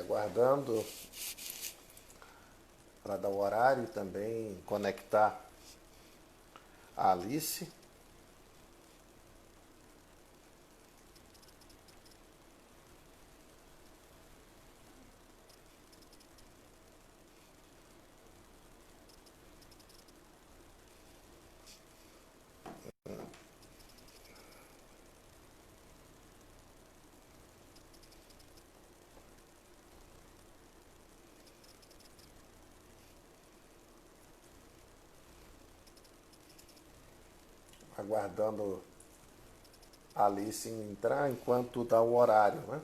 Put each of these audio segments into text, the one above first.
aguardando para dar o horário e também conectar a Alice. Aguardando a Alice entrar enquanto dá o horário, né?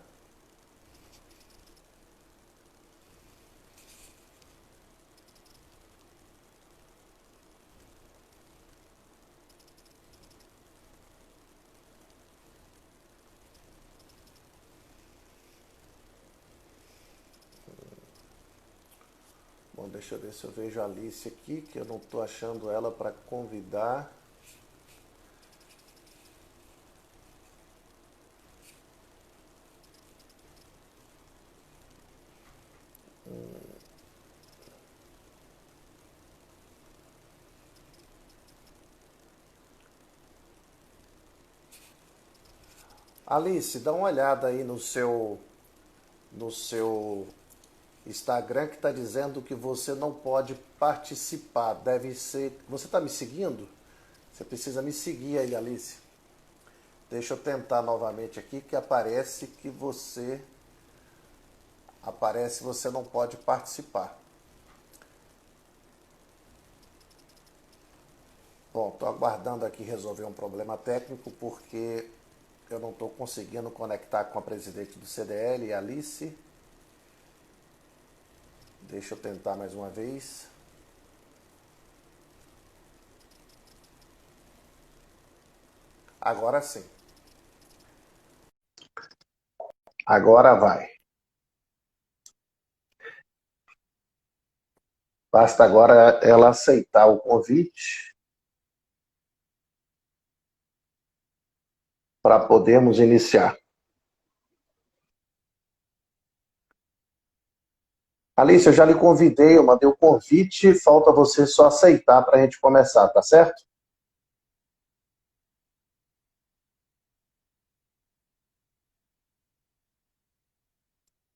Bom, deixa eu ver se eu vejo a Alice aqui, que eu não estou achando ela para convidar. Alice, dá uma olhada aí no seu Instagram que está dizendo que você não pode participar. Deve ser. Você está me seguindo? Você precisa me seguir aí, Alice. Deixa eu tentar novamente aqui que aparece que você. Aparece você não pode participar. Bom, estou aguardando aqui resolver um problema técnico porque eu não estou conseguindo conectar com a presidente do CDL, Alice. Deixa eu tentar mais uma vez. Agora sim. Agora vai. Basta agora ela aceitar o convite para podermos iniciar. Alice, eu já lhe convidei, eu mandei o convite, falta você só aceitar para a gente começar, tá certo?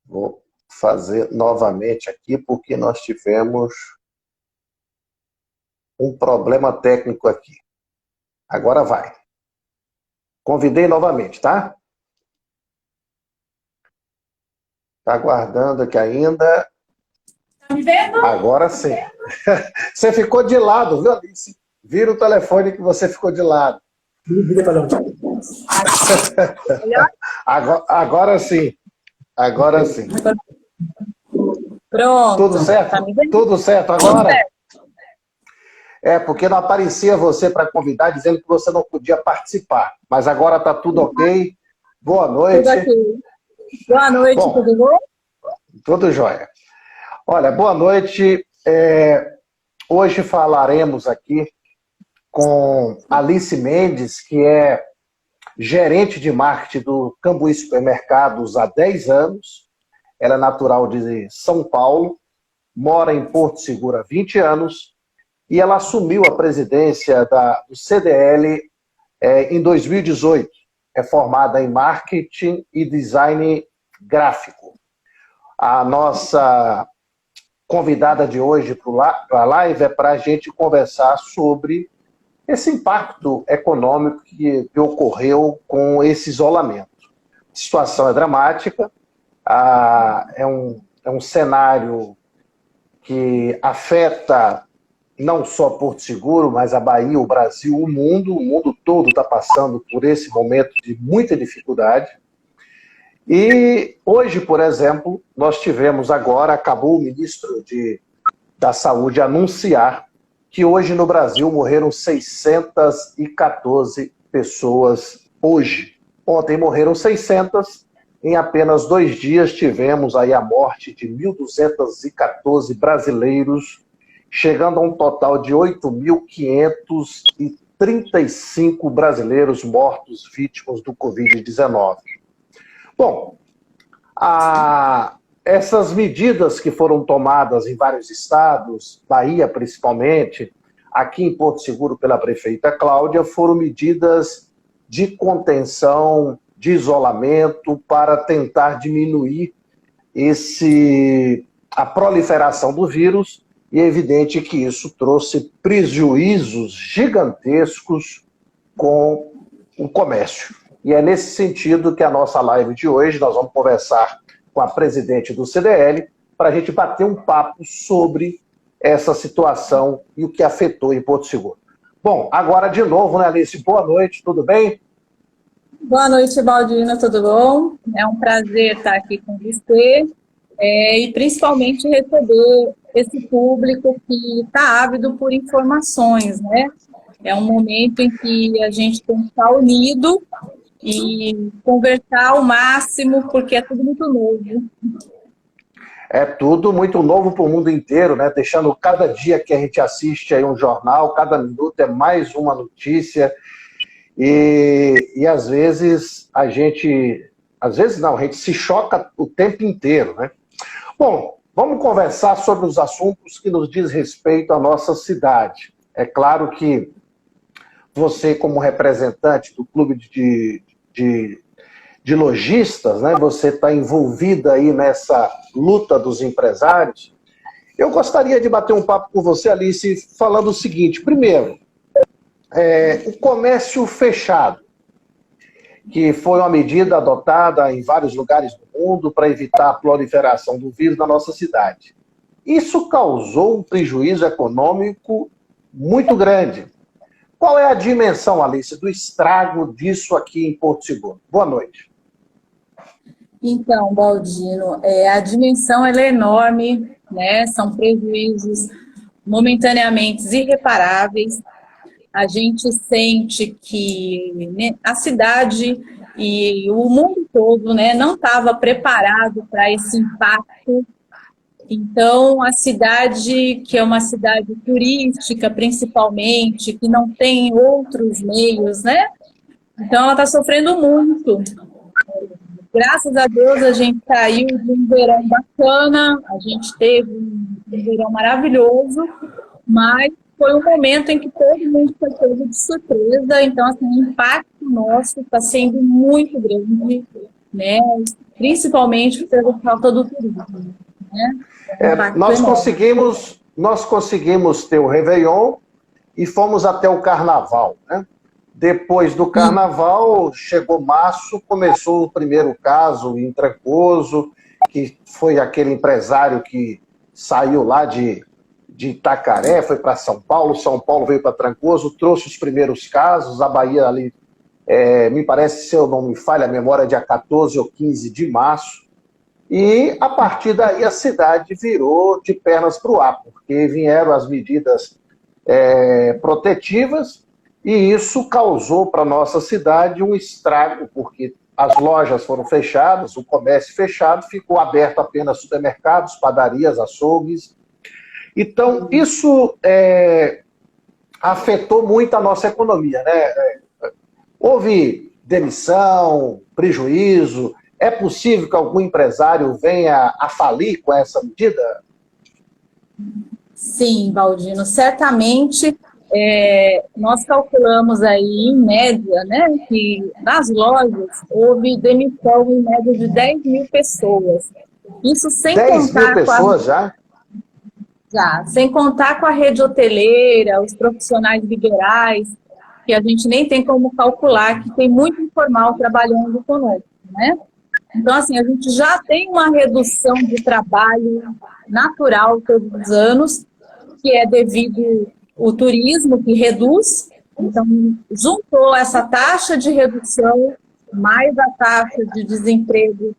Vou fazer novamente aqui, porque nós tivemos um problema técnico aqui. Agora vai. Convidei novamente, tá? Tá aguardando aqui ainda. Tá me vendo? Agora sim. Você ficou de lado, viu, Alice? Vira o telefone que você ficou de lado. Agora sim. Agora sim. Pronto. Tudo certo? Tá me vendo? Tudo certo Tudo agora? certo. Porque não aparecia você para convidar, dizendo que você não podia participar. Mas agora está tudo ok. Boa noite. Tudo aqui. Boa noite, Bom, tudo bom? tudo jóia. Olha, boa noite. Hoje falaremos aqui com Alice Mendes, que é gerente de marketing do Cambuí Supermercados há 10 anos. Ela é natural de São Paulo, mora em Porto Seguro há 20 anos e ela assumiu a presidência do CDL em 2018. É formada em marketing e design gráfico. A nossa convidada de hoje para a live é para a gente conversar sobre esse impacto econômico que ocorreu com esse isolamento. A situação é dramática, é um cenário que afeta não só Porto Seguro, mas a Bahia, o Brasil, o mundo todo está passando por esse momento de muita dificuldade. E hoje, por exemplo, nós tivemos agora, acabou o ministro da Saúde anunciar que hoje no Brasil morreram 614 pessoas hoje. Ontem morreram 600, em apenas 2 dias tivemos aí a morte de 1.214 brasileiros, chegando a um total de 8.535 brasileiros mortos vítimas do Covid-19. Bom, essas medidas que foram tomadas em vários estados, Bahia principalmente, aqui em Porto Seguro pela prefeita Cláudia, foram medidas de contenção, de isolamento, para tentar diminuir a proliferação do vírus, e é evidente que isso trouxe prejuízos gigantescos com o comércio. E é nesse sentido que a nossa live de hoje, nós vamos conversar com a presidente do CDL, para a gente bater um papo sobre essa situação e o que afetou em Porto Seguro. Bom, agora de novo, né, Alice? Boa noite, tudo bem? Boa noite, Baldino, tudo bom? É um prazer estar aqui com você e principalmente receber esse público que está ávido por informações, né? É um momento em que a gente tem que estar unido e conversar ao máximo, porque é tudo muito novo. É tudo muito novo para o mundo inteiro, né? Deixando cada dia que a gente assiste aí um jornal, cada minuto é mais uma notícia. E às vezes a gente se choca o tempo inteiro, né? Bom, vamos conversar sobre os assuntos que nos diz respeito à nossa cidade. É claro que você, como representante do clube de lojistas, né? Você está envolvida aí nessa luta dos empresários. Eu gostaria de bater um papo com você, Alice, falando o seguinte. Primeiro, o comércio fechado, que foi uma medida adotada em vários lugares do mundo para evitar a proliferação do vírus na nossa cidade. Isso causou um prejuízo econômico muito grande. Qual é a dimensão, Alice, do estrago disso aqui em Porto Seguro? Boa noite. Então, Baldino, a dimensão ela é enorme, né? São prejuízos momentaneamente irreparáveis. A gente sente que, né, a cidade e o mundo todo, né, não estava preparado para esse impacto. Então, a cidade, que é uma cidade turística, principalmente, que não tem outros meios, né? Então, ela está sofrendo muito. Graças a Deus, a gente saiu de um verão bacana, a gente teve um verão maravilhoso, mas foi um momento em que todo mundo foi pego de surpresa. Então, assim, o impacto nosso está sendo muito grande, né? Principalmente pela falta do turismo, né? Nós conseguimos ter o Réveillon e fomos até o Carnaval, né? Depois do Carnaval, chegou março, começou o primeiro caso em Trancoso, que foi aquele empresário que saiu lá de Itacaré, foi para São Paulo veio para Trancoso, trouxe os primeiros casos, a Bahia ali, me parece, se eu não me falha a memória, dia 14 ou 15 de março, e a partir daí a cidade virou de pernas para o ar, porque vieram as medidas protetivas, e isso causou para a nossa cidade um estrago, porque as lojas foram fechadas, o comércio fechado, ficou aberto apenas supermercados, padarias, açougues. Então, isso afetou muito a nossa economia, né? Houve demissão, prejuízo. É possível que algum empresário venha a falir com essa medida? Sim, Baldino, certamente. Nós calculamos aí, em média, né, que nas lojas houve demissão em média de 10 mil pessoas. Isso sem 10 contar mil pessoas já? Já, sem contar com a rede hoteleira, os profissionais liberais, que a gente nem tem como calcular, que tem muito informal trabalhando conosco, né? Então, assim, a gente já tem uma redução de trabalho natural todos os anos, que é devido ao turismo, que reduz. Então, juntou essa taxa de redução, mais a taxa de desemprego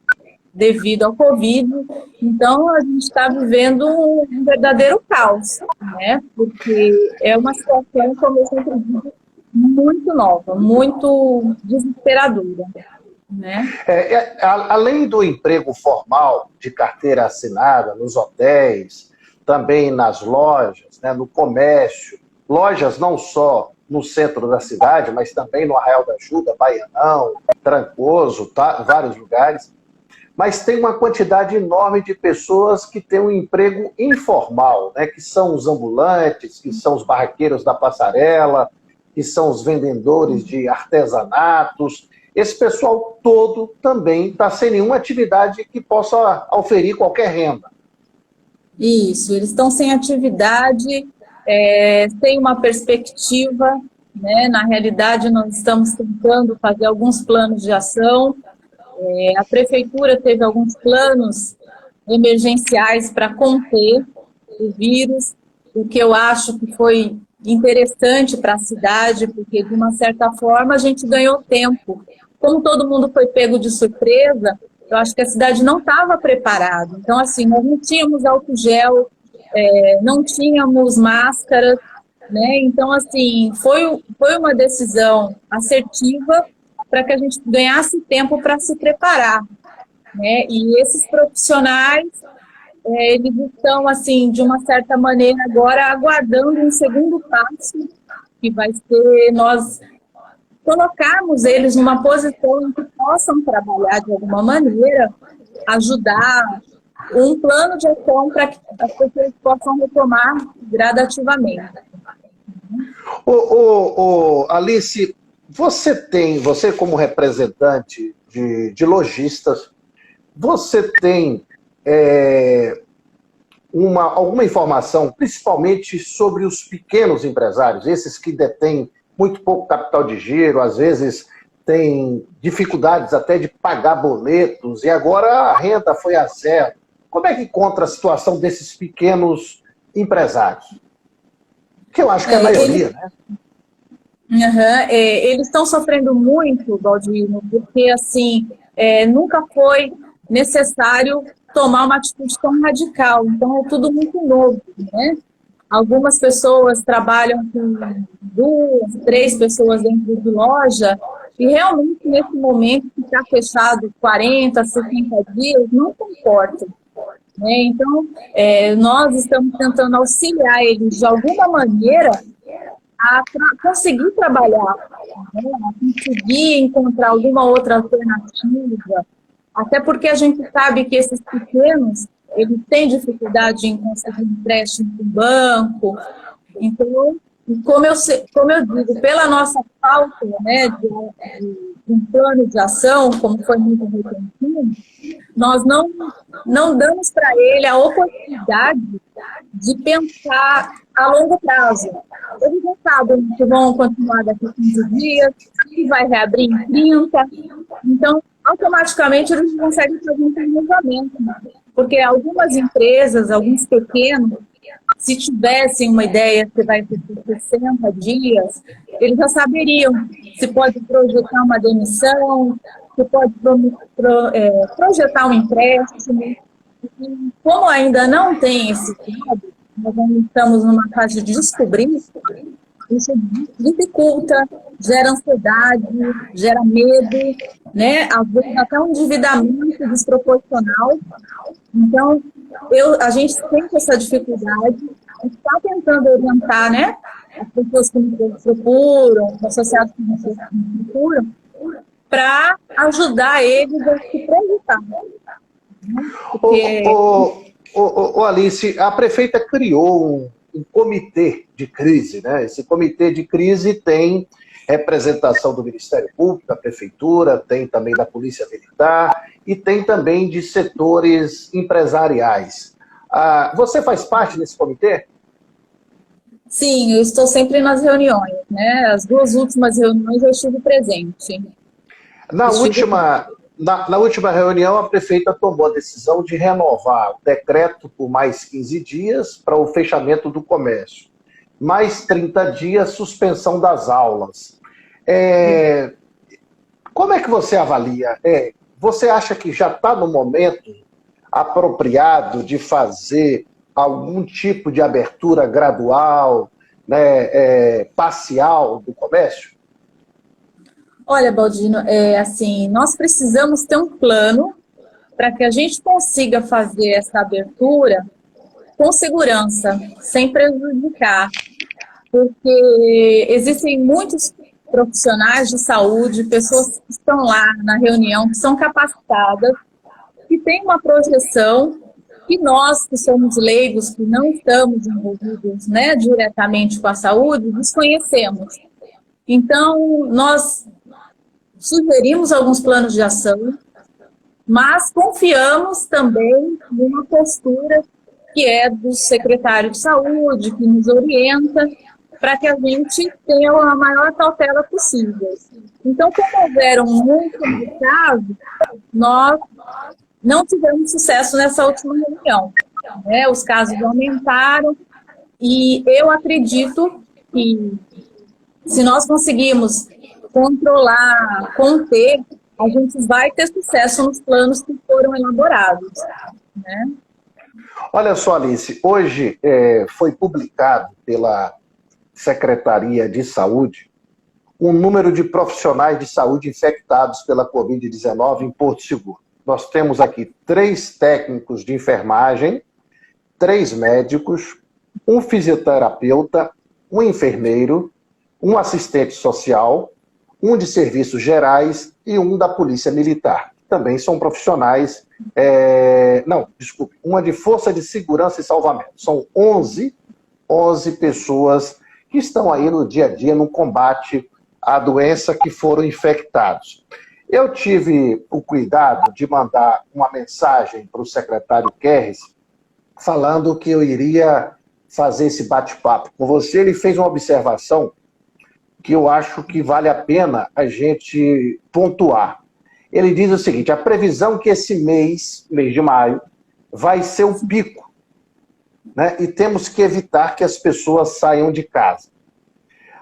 devido ao Covid. Então, a gente está vivendo um verdadeiro caos, né? Porque é uma situação, como eu sempre digo, muito nova, muito desesperadora, né? Além do emprego formal de carteira assinada nos hotéis, também nas lojas, né, no comércio, lojas não só no centro da cidade, mas também no Arraial da Ajuda, Baianão, Trancoso, vários lugares. mas tem uma quantidade enorme de pessoas que têm um emprego informal, né? Que são os ambulantes, que são os barraqueiros da passarela, que são os vendedores de artesanatos. Esse pessoal todo também está sem nenhuma atividade que possa oferir qualquer renda. Isso, eles estão sem atividade, sem uma perspectiva, né? Na realidade, nós estamos tentando fazer alguns planos de ação. A prefeitura teve alguns planos emergenciais para conter o vírus, o que eu acho que foi interessante para a cidade, porque, de uma certa forma, a gente ganhou tempo. Como todo mundo foi pego de surpresa, eu acho que a cidade não estava preparada. Então, assim, nós não tínhamos álcool gel, não tínhamos máscaras, né? Então, assim, foi uma decisão assertiva para que a gente ganhasse tempo para se preparar, né? E esses profissionais, eles estão, assim, de uma certa maneira, agora aguardando um segundo passo, que vai ser nós colocarmos eles numa posição em que possam trabalhar de alguma maneira, ajudar, um plano de ação para que as pessoas possam retomar gradativamente. Alice, você como representante de lojistas, você tem alguma informação, principalmente sobre os pequenos empresários, esses que detêm muito pouco capital de giro, às vezes têm dificuldades até de pagar boletos, e agora a renda foi a zero. Como é que encontra a situação desses pequenos empresários? Que eu acho que é a maioria, né? Eles estão sofrendo muito, Baldino, porque assim, nunca foi necessário tomar uma atitude tão radical. Então é tudo muito novo, né? Algumas pessoas trabalham com 2, 3 pessoas dentro de loja e realmente nesse momento que está fechado 40, 60 dias, não comporta. Né? Então, nós estamos tentando auxiliar eles de alguma maneira a conseguir trabalhar, né? A conseguir encontrar alguma outra alternativa, até porque a gente sabe que esses pequenos, eles têm dificuldade em conseguir empréstimo do banco. Então, como eu digo, pela nossa falta, né, de um plano de ação, como foi muito repentino, nós não damos para ele a oportunidade de pensar a longo prazo. Eles não sabem que vão continuar daqui a 15 dias, que vai reabrir em 30. Então, automaticamente, eles não conseguem fazer um planejamento. Porque algumas empresas, alguns pequenos, se tivessem uma ideia que vai ter 60 dias, eles já saberiam se pode projetar uma demissão, se pode projetar um empréstimo. E como ainda não tem esse cuidado, nós ainda estamos numa fase de descobrir, isso dificulta, gera ansiedade, gera medo, né? Às vezes até um endividamento desproporcional. Então, a gente sente essa dificuldade, está tentando orientar, né, as pessoas que nos procuram, os associados que nos procuram, para ajudar eles a se projetar. Porque... Alice, a prefeita criou um comitê de crise, né? Esse comitê de crise tem representação do Ministério Público, da Prefeitura, tem também da Polícia Militar e tem também de setores empresariais. Você faz parte desse comitê? Sim, eu estou sempre nas reuniões, né? As 2 últimas reuniões eu estive presente. Na última reunião, a prefeita tomou a decisão de renovar o decreto por mais 15 dias para o fechamento do comércio. Mais 30 dias, suspensão das aulas. Como é que você avalia? Você acha que já está no momento apropriado de fazer algum tipo de abertura gradual, né, parcial do comércio? Olha, Baldino, assim, nós precisamos ter um plano para que a gente consiga fazer essa abertura com segurança, sem prejudicar, porque existem muitos profissionais de saúde, pessoas que estão lá na reunião, que são capacitadas que tem uma projeção que nós, que somos leigos, que não estamos envolvidos, né, diretamente com a saúde, desconhecemos. Então, nós sugerimos alguns planos de ação, mas confiamos também numa postura que é do secretário de saúde, que nos orienta, para que a gente tenha a maior cautela possível. Então, como houveram muitos casos, nós não tivemos sucesso nessa última reunião, né? Os casos aumentaram e eu acredito que se nós conseguirmos controlar, conter, a gente vai ter sucesso nos planos que foram elaborados, né? Olha só, Alice, hoje foi publicado pela Secretaria de Saúde um número de profissionais de saúde infectados pela Covid-19 em Porto Seguro. Nós temos aqui 3 técnicos de enfermagem, 3 médicos, um fisioterapeuta, um enfermeiro, um assistente social, um de serviços gerais e um da Polícia Militar. Também são profissionais, uma de Força de Segurança e Salvamento. São 11 pessoas que estão aí no dia a dia no combate à doença, que foram infectados. Eu tive o cuidado de mandar uma mensagem para o secretário Kerres, falando que eu iria fazer esse bate-papo com você. Ele fez uma observação que eu acho que vale a pena a gente pontuar. Ele diz o seguinte: a previsão que esse mês de maio, vai ser o pico, né? E temos que evitar que as pessoas saiam de casa.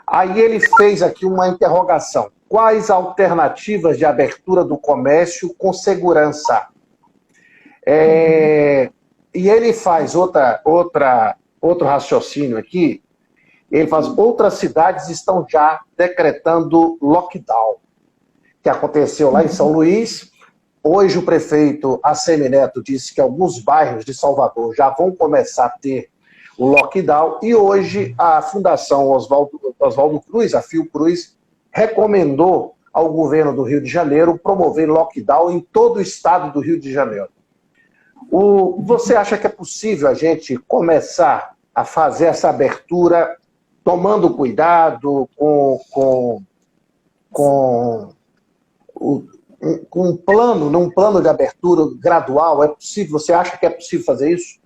Aí ele fez aqui uma interrogação: quais alternativas de abertura do comércio com segurança? E ele faz outro raciocínio aqui. Ele faz: outras cidades estão já decretando lockdown, que aconteceu lá em São Luís. Hoje o prefeito Assemineto disse que alguns bairros de Salvador já vão começar a ter o lockdown, e hoje a Fundação Oswaldo Cruz, a Fiocruz, recomendou ao governo do Rio de Janeiro promover lockdown em todo o estado do Rio de Janeiro. Você acha que é possível a gente começar a fazer essa abertura tomando cuidado com um plano, num plano de abertura gradual? É possível? Você acha que é possível fazer isso?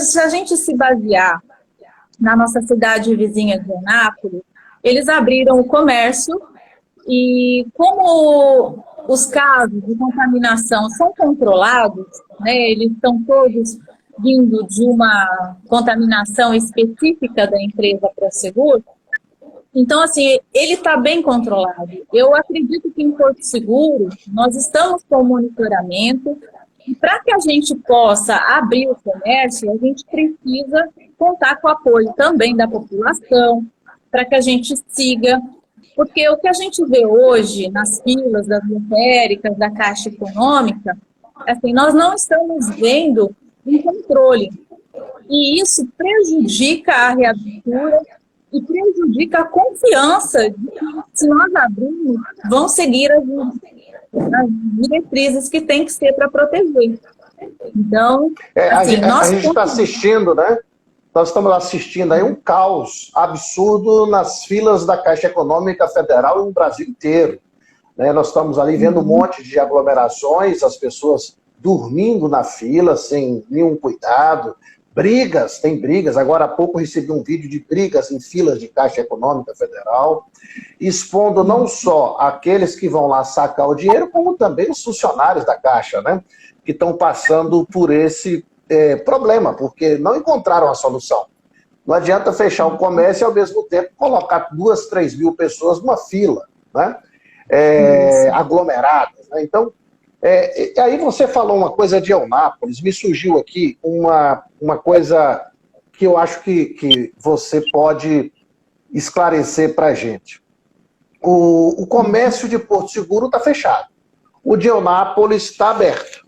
Se a gente se basear na nossa cidade vizinha de Anápolis, eles abriram o comércio e, como os casos de contaminação são controlados, né, eles estão todos vindo de uma contaminação específica da empresa ProSeguro, então, assim, ele está bem controlado. Eu acredito que em Porto Seguro nós estamos com monitoramento, e para que a gente possa abrir o comércio, a gente precisa contar com o apoio também da população, para que a gente siga, porque o que a gente vê hoje nas filas das lotéricas, da Caixa Econômica, assim, nós não estamos vendo um controle, e isso prejudica a reabertura e prejudica a confiança de que, se nós abrirmos, vão seguir as diretrizes que tem que ser para proteger. Então, assim, a gente está assistindo, né? Nós estamos assistindo aí um caos absurdo nas filas da Caixa Econômica Federal e no Brasil inteiro, né? Nós estamos ali vendo um monte de aglomerações, as pessoas dormindo na fila sem nenhum cuidado, tem brigas. Agora há pouco eu recebi um vídeo de brigas em filas de Caixa Econômica Federal, expondo não só aqueles que vão lá sacar o dinheiro, como também os funcionários da Caixa, né, que estão passando por esse problema, porque não encontraram a solução. Não adianta fechar o comércio e, ao mesmo tempo, colocar 2, 3 mil pessoas numa fila, né, aglomeradas, né? Então, aí você falou uma coisa de Eunápolis, me surgiu aqui uma coisa que eu acho que você pode esclarecer para a gente. O comércio de Porto Seguro está fechado, o de Eunápolis está aberto.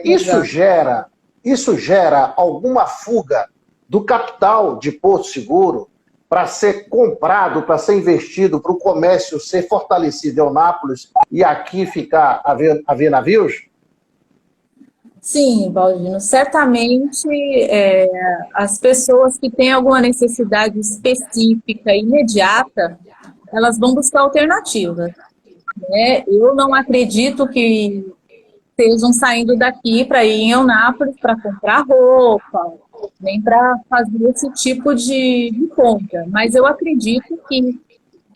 Isso gera alguma fuga do capital de Porto Seguro para ser comprado, para ser investido, para o comércio ser fortalecido em Eunápolis e aqui ficar a ver navios? Sim, Baldino, certamente as pessoas que têm alguma necessidade específica, imediata, elas vão buscar alternativas, né? Eu não acredito que estejam saindo daqui para ir em Eunápolis para comprar roupa, nem para fazer esse tipo de compra, mas eu acredito que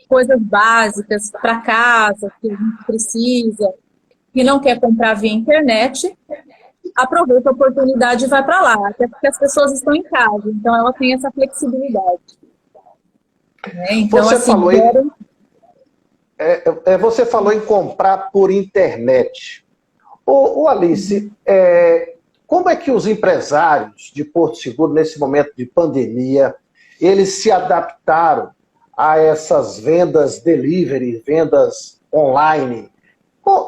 coisas básicas para casa, que a gente precisa, que não quer comprar via internet, aproveita a oportunidade e vai para lá, até porque as pessoas estão em casa, então ela tem essa flexibilidade. Né? Então, Você assim, falou você falou em comprar por internet. Alice, como é que os empresários de Porto Seguro, nesse momento de pandemia, eles se adaptaram a essas vendas delivery, vendas online?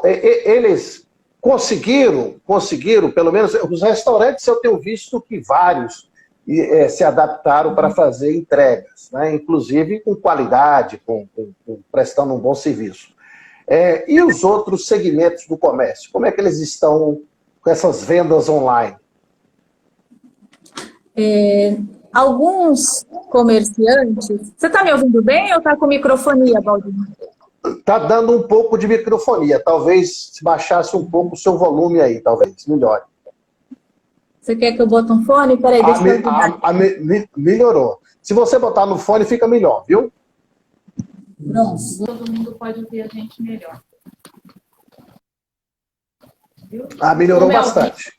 Eles conseguiram, pelo menos os restaurantes eu tenho visto que vários se adaptaram para fazer entregas, né? Inclusive com qualidade, prestando um bom serviço. E os outros segmentos do comércio, como é que eles estão com essas vendas online? Alguns comerciantes... Você está me ouvindo bem ou está com microfonia, Baldino? Está dando um pouco de microfonia. Talvez se baixasse um pouco o seu volume aí, talvez melhore. Você quer que eu bote um fone? Peraí, deixa eu melhorou. Se você botar no fone, fica melhor, viu? Pronto. Todo mundo pode ouvir a gente melhor. Viu? Melhorou bastante.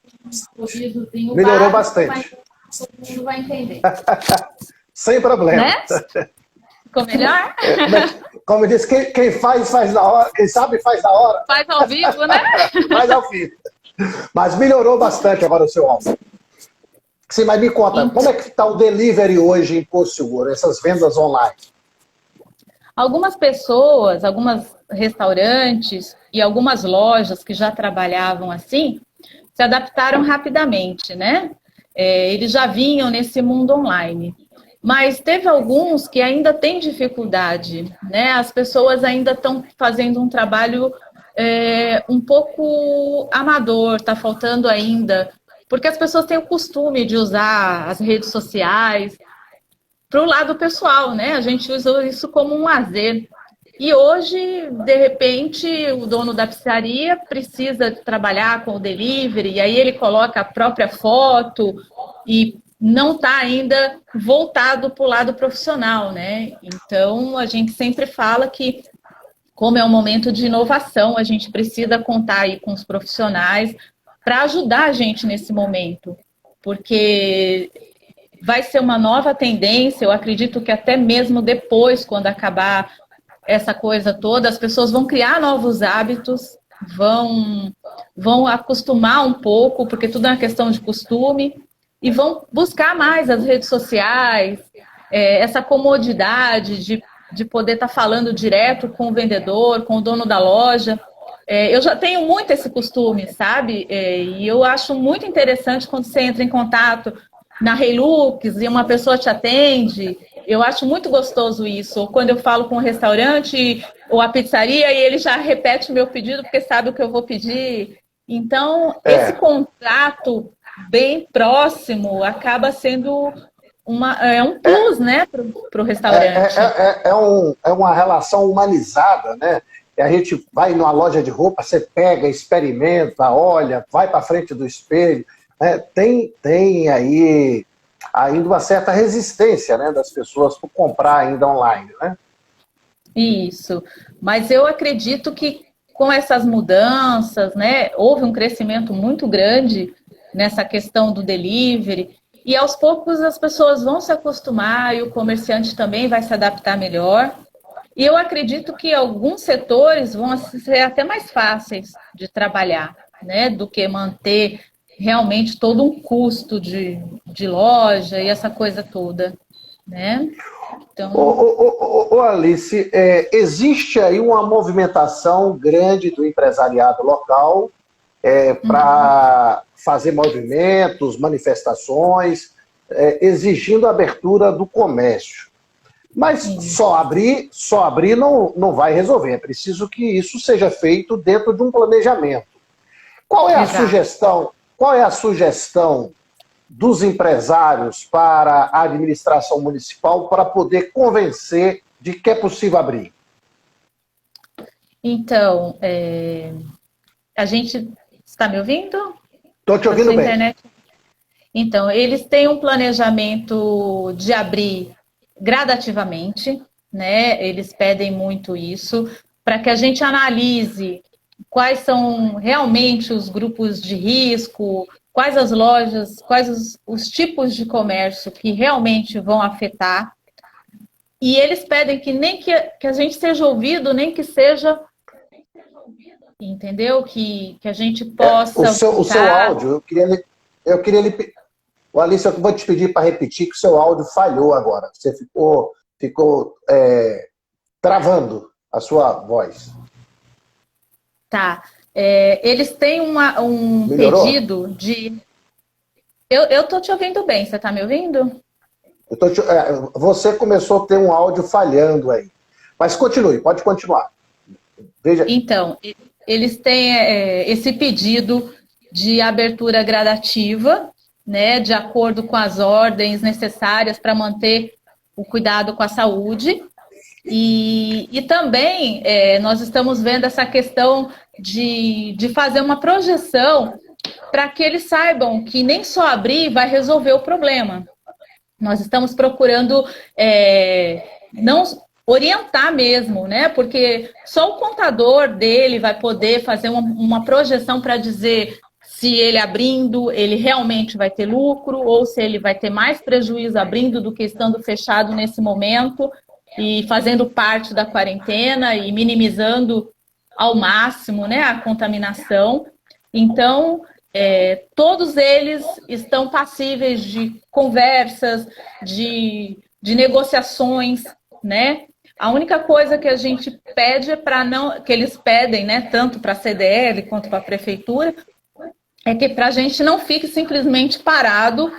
Melhorou bastante. Todo mundo vai entender. Sem problema. Né? Ficou melhor? Como diz, quem faz na hora, quem sabe faz na hora. Faz ao vivo, né? Faz ao vivo. Mas melhorou bastante agora o seu áudio. Sim, mas me conta, como é que está o delivery hoje em Porto Seguro, essas vendas online? Algumas pessoas, alguns restaurantes e algumas lojas que já trabalhavam assim, se adaptaram rapidamente, né? Eles já vinham nesse mundo online. Mas teve alguns que ainda têm dificuldade, né? As pessoas ainda estão fazendo um trabalho um pouco amador, está faltando ainda, porque as pessoas têm o costume de usar as redes sociais para o lado pessoal, né? A gente usa isso como um lazer. E hoje, de repente, o dono da pizzaria precisa trabalhar com o delivery, e aí ele coloca a própria foto e não está ainda voltado para o lado profissional, né? Então, a gente sempre fala que, como é um momento de inovação, a gente precisa contar aí com os profissionais para ajudar a gente nesse momento, porque vai ser uma nova tendência, eu acredito que até mesmo depois, quando acabar essa coisa toda, as pessoas vão criar novos hábitos, vão acostumar um pouco, porque tudo é uma questão de costume, e vão buscar mais as redes sociais, essa comodidade de poder estar falando direto com o vendedor, com o dono da loja. Eu já tenho muito esse costume, sabe? E eu acho muito interessante quando você entra em contato na Hilux e uma pessoa te atende. Eu acho muito gostoso isso. Ou quando eu falo com o restaurante ou a pizzaria e ele já repete o meu pedido porque sabe o que eu vou pedir. Então, esse contato bem próximo acaba sendo um plus, né, para o restaurante. É uma relação humanizada, né? A gente vai numa loja de roupa, você pega, experimenta, olha, vai para frente do espelho. Tem aí ainda uma certa resistência, né, das pessoas por comprar ainda online, né? Isso. Mas eu acredito que com essas mudanças, né, houve um crescimento muito grande nessa questão do delivery, e aos poucos as pessoas vão se acostumar e o comerciante também vai se adaptar melhor. E eu acredito que alguns setores vão ser até mais fáceis de trabalhar, né, do que manter realmente todo um custo de loja e essa coisa toda, né? Então... Alice, existe aí uma movimentação grande do empresariado local para fazer movimentos, manifestações, exigindo a abertura do comércio. Mas só abrir não vai resolver. É preciso que isso seja feito dentro de um planejamento. Qual é a sugestão? Qual é a sugestão dos empresários para a administração municipal para poder convencer de que é possível abrir? Então, a gente... Está me ouvindo? Estou te ouvindo bem. Internet... Então, eles têm um planejamento de abrir gradativamente, né? Eles pedem muito isso, para que a gente analise quais são realmente os grupos de risco, quais as lojas, quais os tipos de comércio que realmente vão afetar. E eles pedem que nem que a gente seja ouvido, nem que seja... Entendeu? Que a gente possa... O seu áudio, eu queria lhe... Alice, eu vou te pedir para repetir que o seu áudio falhou agora. Você ficou travando a sua voz. Tá. Eles têm um Melhorou? pedido de... Eu estou te ouvindo bem, você está me ouvindo? Você começou a ter um áudio falhando aí. Mas continue, pode continuar. Veja. Então, eles têm esse pedido de abertura gradativa, né, de acordo com as ordens necessárias para manter o cuidado com a saúde. E também nós estamos vendo essa questão de fazer uma projeção para que eles saibam que nem só abrir vai resolver o problema. Nós estamos procurando não orientar mesmo, né? Porque só o contador dele vai poder fazer uma projeção para dizer se ele abrindo, ele realmente vai ter lucro, ou se ele vai ter mais prejuízo abrindo do que estando fechado nesse momento e fazendo parte da quarentena e minimizando ao máximo, né, a contaminação. Então, todos eles estão passíveis de conversas, de negociações, né? A única coisa que a gente pede que eles pedem, né, tanto para a CDL quanto para a prefeitura, é que para a gente não fique simplesmente parado,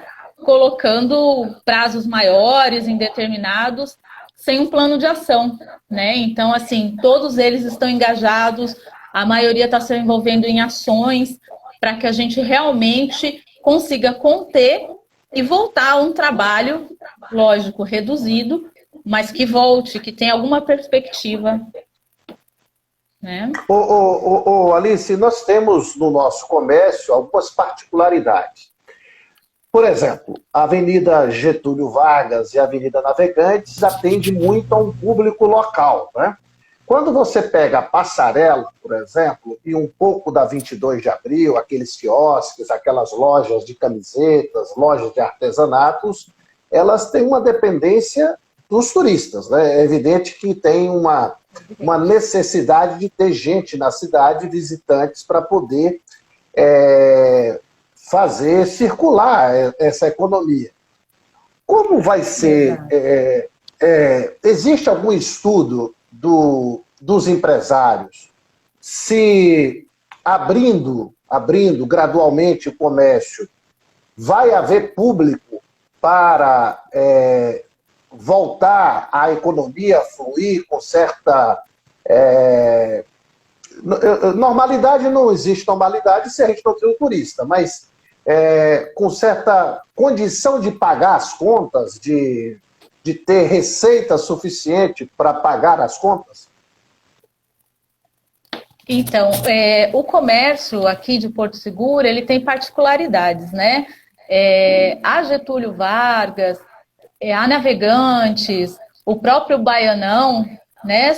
colocando prazos maiores, indeterminados, sem um plano de ação, né? Então, assim, todos eles estão engajados, a maioria está se envolvendo em ações para que a gente realmente consiga conter e voltar a um trabalho, lógico, reduzido, mas que volte, que tenha alguma perspectiva. Né? Alice, nós temos no nosso comércio algumas particularidades. Por exemplo, a Avenida Getúlio Vargas e a Avenida Navegantes atende muito a um público local, né? Quando você pega a Passarela, por exemplo, e um pouco da 22 de Abril, aqueles quiosques, aquelas lojas de camisetas, lojas de artesanatos, elas têm uma dependência dos turistas, né? É evidente que tem uma necessidade de ter gente na cidade, visitantes, para poder fazer circular essa economia. Como vai ser? Existe algum estudo dos empresários se abrindo gradualmente o comércio, vai haver público para voltar a economia fluir com certa... normalidade, não existe normalidade se a gente não tem um turista, mas com certa condição de pagar as contas, de ter receita suficiente para pagar as contas? Então, o comércio aqui de Porto Seguro, ele tem particularidades, né? A Getúlio Vargas, a Navegantes, o próprio Baianão, né?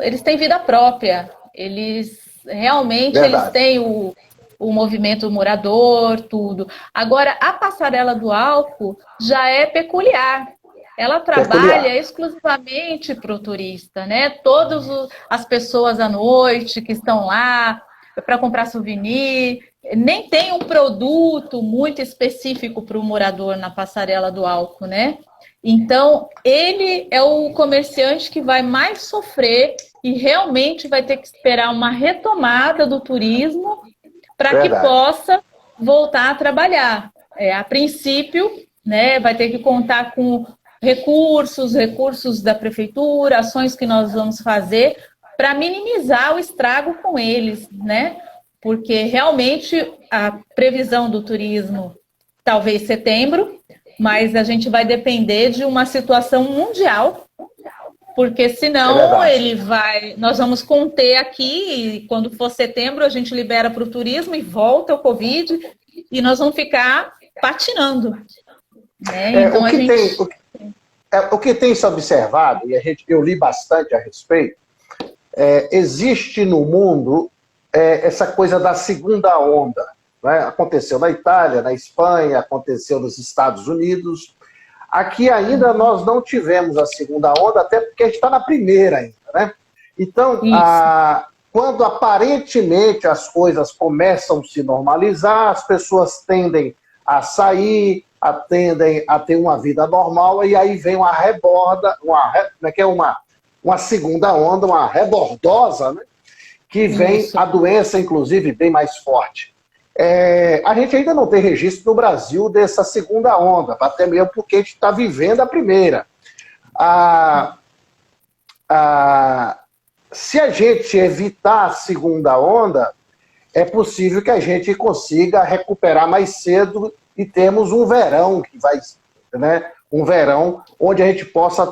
Eles têm vida própria. Eles realmente eles têm o movimento morador, tudo. Agora, a Passarela do Álcool já é peculiar. Ela trabalha exclusivamente para o turista, né? Todas as pessoas à noite que estão lá para comprar souvenir, nem tem um produto muito específico para o morador na Passarela do Álcool, né? Então, ele é o comerciante que vai mais sofrer e realmente vai ter que esperar uma retomada do turismo para que possa voltar a trabalhar. A princípio, né, vai ter que contar com recursos da prefeitura, ações que nós vamos fazer para minimizar o estrago com eles, né? Porque realmente a previsão do turismo talvez setembro, mas a gente vai depender de uma situação mundial, porque senão nós vamos conter aqui e quando for setembro a gente libera para o turismo e volta o Covid e nós vamos ficar patinando, né? Então o que tem se observado, e eu li bastante a respeito, existe no mundo essa coisa da segunda onda. Né? Aconteceu na Itália, na Espanha, aconteceu nos Estados Unidos. Aqui ainda nós não tivemos a segunda onda, até porque a gente está na primeira ainda. Né? Então, quando aparentemente as coisas começam a se normalizar, as pessoas tendem a sair, tendem a ter uma vida normal, e aí vem uma reborda, uma segunda onda, uma rebordosa, né? Que vem a doença, inclusive, bem mais forte. A gente ainda não tem registro no Brasil dessa segunda onda, até mesmo porque a gente está vivendo a primeira. Se a gente evitar a segunda onda, é possível que a gente consiga recuperar mais cedo e temos um verão que vai, né, um verão onde a gente possa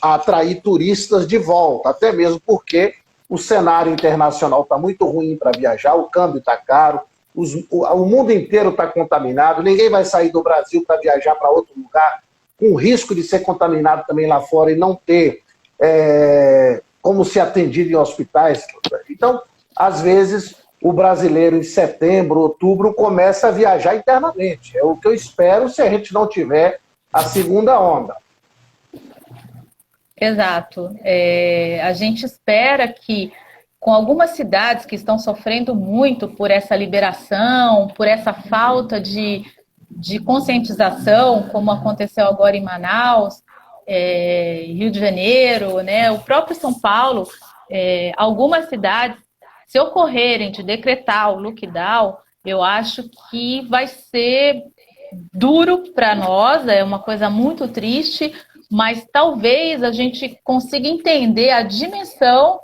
atrair turistas de volta, até mesmo porque o cenário internacional está muito ruim para viajar, o câmbio está caro, o mundo inteiro está contaminado, ninguém vai sair do Brasil para viajar para outro lugar, com risco de ser contaminado também lá fora e não ter como ser atendido em hospitais. Então, às vezes, o brasileiro em setembro, outubro, começa a viajar internamente. É o que eu espero se a gente não tiver a segunda onda. Exato. A gente espera que, com algumas cidades que estão sofrendo muito por essa liberação, por essa falta de conscientização, como aconteceu agora em Manaus, Rio de Janeiro, né, o próprio São Paulo, algumas cidades, se ocorrerem de decretar o lockdown, eu acho que vai ser duro para nós, é uma coisa muito triste, mas talvez a gente consiga entender a dimensão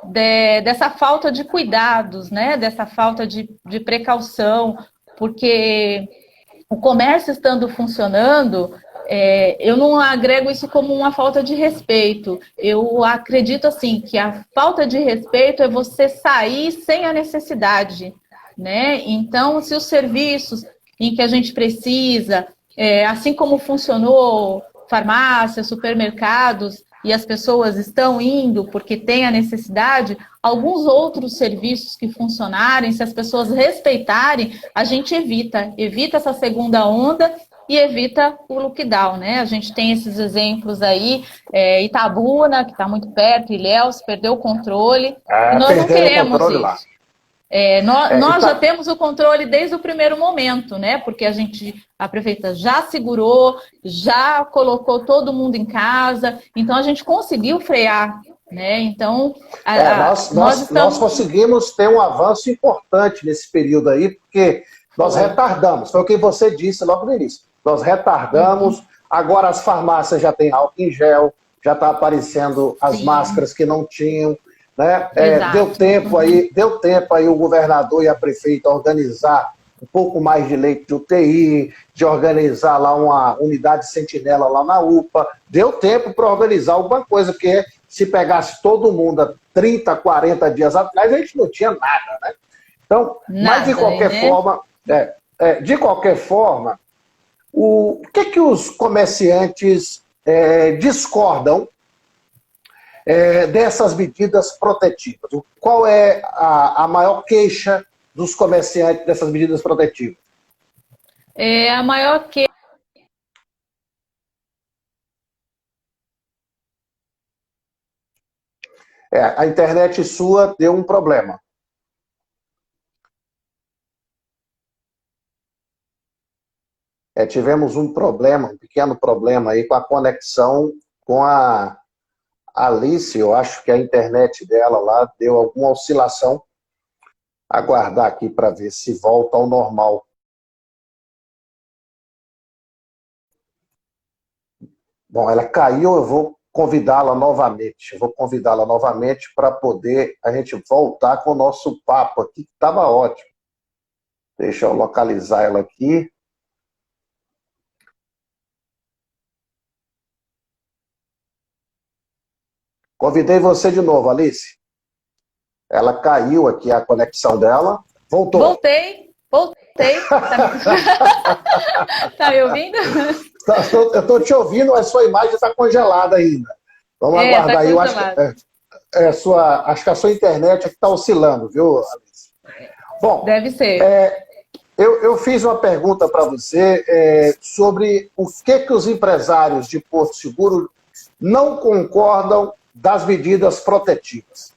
dessa falta de cuidados, né? Dessa falta de precaução, porque o comércio estando funcionando, eu não agrego isso como uma falta de respeito. Eu acredito assim que a falta de respeito é você sair sem a necessidade, né? Então, se os serviços em que a gente precisa, assim como funcionou farmácias, supermercados, e as pessoas estão indo porque tem a necessidade, alguns outros serviços que funcionarem, se as pessoas respeitarem, a gente evita essa segunda onda e evita o lockdown, né? A gente tem esses exemplos aí, Itabuna, que está muito perto, Ilhéus, perdeu o controle, e nós não queremos isso. Lá. Nós já temos o controle desde o primeiro momento, né? Porque a prefeita já segurou, já colocou todo mundo em casa, então a gente conseguiu frear, né? Então, nós conseguimos ter um avanço importante nesse período aí, porque nós retardamos, foi o que você disse logo no início, nós retardamos, agora as farmácias já têm álcool em gel, já está aparecendo as máscaras que não tinham, né? Deu tempo aí o governador e a prefeita organizar um pouco mais de leito de UTI, de organizar lá uma unidade sentinela lá na UPA. Deu tempo para organizar alguma coisa, porque se pegasse todo mundo há 30, 40 dias atrás, a gente não tinha nada, né? Então, mas de qualquer forma, o que os comerciantes discordam dessas medidas protetivas? Qual é a maior queixa dos comerciantes dessas medidas protetivas? A maior queixa a internet sua deu um problema. Tivemos um pequeno problema aí com a conexão com a Alice, eu acho que a internet dela lá deu alguma oscilação. Aguardar aqui para ver se volta ao normal. Bom, ela caiu, eu vou convidá-la novamente. Eu vou convidá-la novamente para poder a gente voltar com o nosso papo aqui, que estava ótimo. Deixa eu localizar ela aqui. Convidei você de novo, Alice. Ela caiu aqui, a conexão dela. Voltou. Voltei. Tá me ouvindo? Eu estou te ouvindo, mas sua imagem está congelada ainda. Vamos aguardar tá aí. Eu acho acho que a sua internet está oscilando, viu, Alice? Bom, deve ser. Eu fiz uma pergunta para você sobre o que os empresários de Porto Seguro não concordam das medidas protetivas.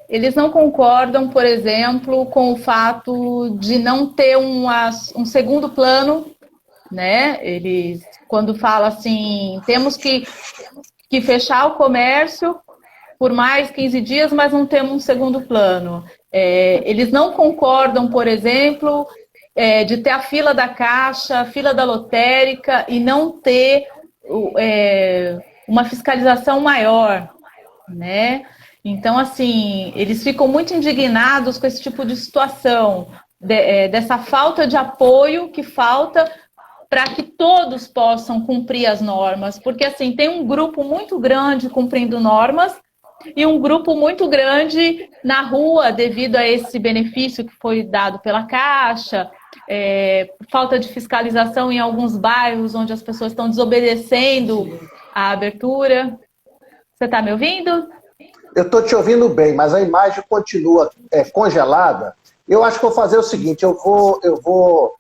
Eles não concordam, por exemplo, com o fato de não ter um segundo plano, né? Eles, quando falam assim, temos que fechar o comércio por mais 15 dias, mas não temos um segundo plano. Eles não concordam, por exemplo, de ter a fila da Caixa, a fila da lotérica e não ter uma fiscalização maior, né? Então, assim, eles ficam muito indignados com esse tipo de situação, dessa falta de apoio que falta para que todos possam cumprir as normas. Porque, assim, tem um grupo muito grande cumprindo normas e um grupo muito grande na rua devido a esse benefício que foi dado pela Caixa, falta de fiscalização em alguns bairros onde as pessoas estão desobedecendo a abertura. Você está me ouvindo? Eu estou te ouvindo bem, mas a imagem continua congelada. Eu acho que vou fazer o seguinte, eu vou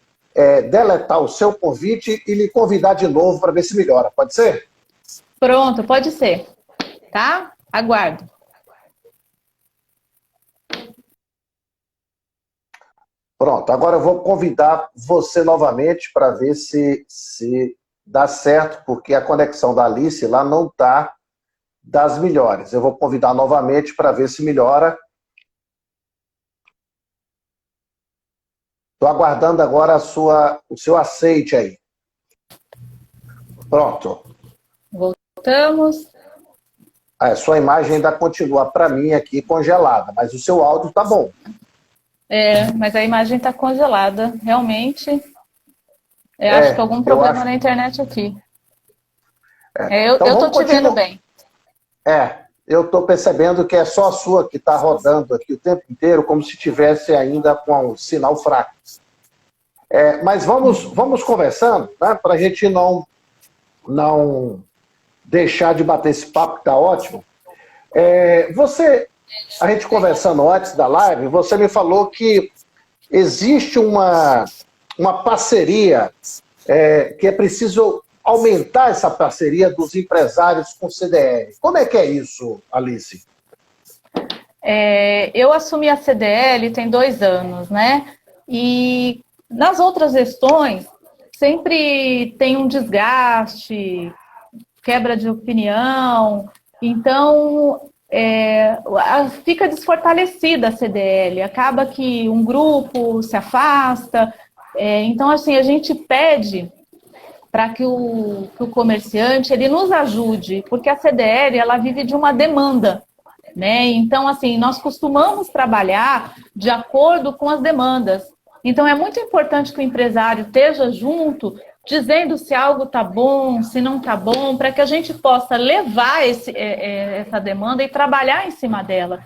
deletar o seu convite e lhe convidar de novo para ver se melhora. Pode ser? Pronto, pode ser. Tá? Aguardo. Pronto, agora eu vou convidar você novamente para ver se dá certo, porque a conexão da Alice lá não está das melhores. Eu vou convidar novamente para ver se melhora. Estou aguardando agora o seu aceite aí. Pronto. Voltamos. Sua imagem ainda continua para mim aqui congelada, mas o seu áudio está bom. Mas a imagem está congelada, realmente. Acho que algum problema na internet aqui. Eu estou te vendo bem. Eu estou percebendo que é só a sua que está rodando aqui o tempo inteiro, como se tivesse ainda com um sinal fraco. Mas vamos conversando, né, para a gente não deixar de bater esse papo que está ótimo. A gente conversando antes da live, você me falou que existe uma parceria, que é preciso aumentar essa parceria dos empresários com o CDL. Como é que é isso, Alice? Eu assumi a CDL tem 2 anos, né? E nas outras gestões sempre tem um desgaste, quebra de opinião, então fica desfortalecida a CDL, acaba que um grupo se afasta, então assim, a gente pede para que o comerciante ele nos ajude, porque a CDL ela vive de uma demanda, né? Então, assim, nós costumamos trabalhar de acordo com as demandas. Então, é muito importante que o empresário esteja junto, dizendo se algo está bom, se não está bom, para que a gente possa levar essa demanda e trabalhar em cima dela,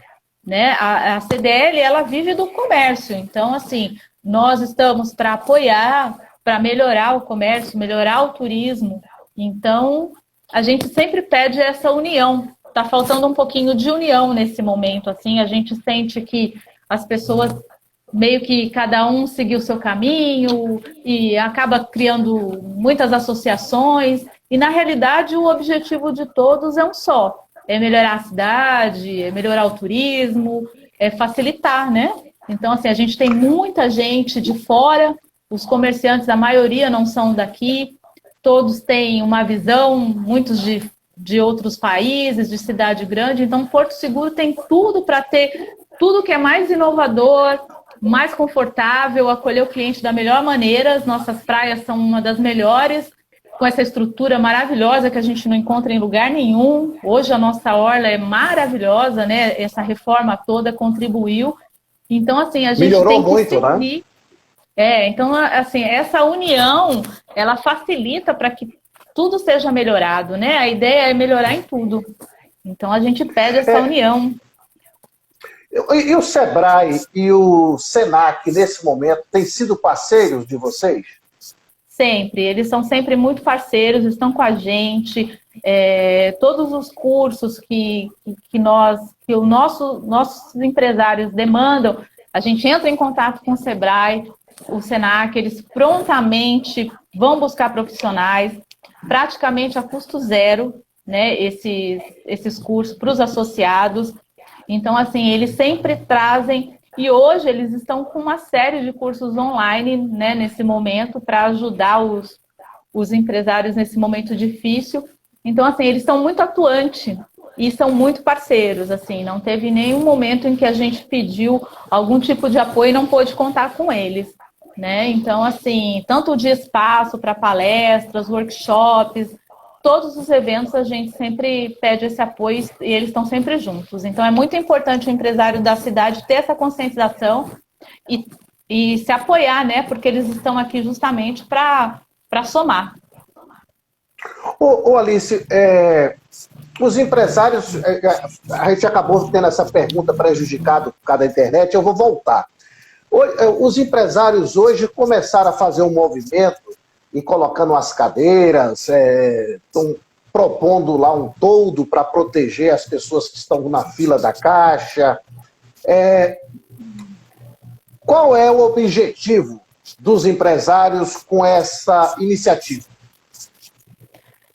né? A CDL ela vive do comércio, então, assim, nós estamos para apoiar, para melhorar o comércio, melhorar o turismo. Então, a gente sempre pede essa união. Está faltando um pouquinho de união nesse momento. Assim, a gente sente que as pessoas, meio que cada um seguiu o seu caminho e acaba criando muitas associações. E, na realidade, o objetivo de todos é um só. É melhorar a cidade, é melhorar o turismo, é facilitar, né? Então, assim, a gente tem muita gente de fora. Os comerciantes, a maioria não são daqui, todos têm uma visão, muitos de outros países, de cidade grande, então Porto Seguro tem tudo para ter tudo que é mais inovador, mais confortável, acolher o cliente da melhor maneira, as nossas praias são uma das melhores, com essa estrutura maravilhosa que a gente não encontra em lugar nenhum. Hoje a nossa orla é maravilhosa, né? Essa reforma toda contribuiu. Então, assim, a gente Melhorou tem que muito, né? seguir. Então, assim, essa união, ela facilita para que tudo seja melhorado, né? A ideia é melhorar em tudo. Então, a gente pede essa união. E o Sebrae e o Senac, nesse momento, têm sido parceiros de vocês? Sempre, eles são sempre muito parceiros, estão com a gente. Todos os cursos que os nossos empresários demandam, a gente entra em contato com o Sebrae, o Senac, eles prontamente vão buscar profissionais, praticamente a custo zero, né, esses cursos para os associados. Então, assim, eles sempre trazem, e hoje eles estão com uma série de cursos online, né, nesse momento, para ajudar os empresários nesse momento difícil. Então, assim, eles são muito atuantes e são muito parceiros, assim, não teve nenhum momento em que a gente pediu algum tipo de apoio e não pôde contar com eles, né? Então, assim, tanto de espaço para palestras, workshops, todos os eventos a gente sempre pede esse apoio e eles estão sempre juntos. Então, é muito importante o empresário da cidade ter essa conscientização e se apoiar, né? Porque eles estão aqui justamente para somar. Alice, os empresários, a gente acabou tendo essa pergunta prejudicada por causa da internet, eu vou voltar. Os empresários hoje começaram a fazer um movimento e colocando as cadeiras, estão propondo lá um toldo para proteger as pessoas que estão na fila da Caixa. Qual é o objetivo dos empresários com essa iniciativa?